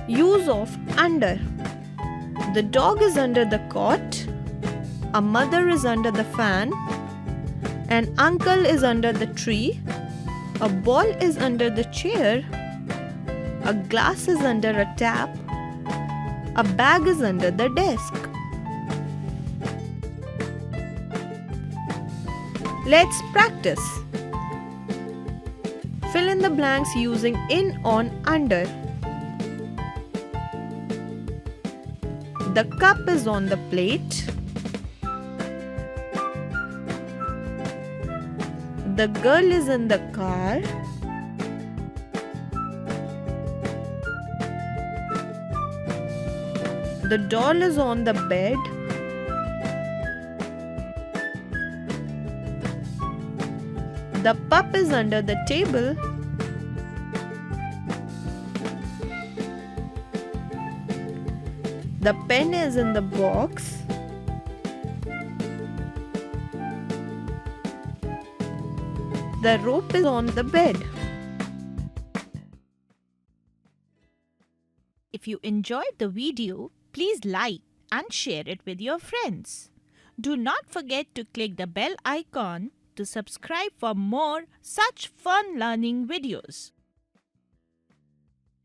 Use of under. The dog is under the cot. A mother is under the fan. An uncle is under the tree. A ball is under the chair. A glass is under a tap. A bag is under the desk. Let's practice. Fill in the blanks using in, on, under. The cup is on the plate. The girl is in the car. The doll is on the bed. The pup is under the table. The pen is in the box. The rope is on the bed. If you enjoyed the video, please like and share it with your friends. Do not forget to click the bell icon to subscribe for more such fun learning videos.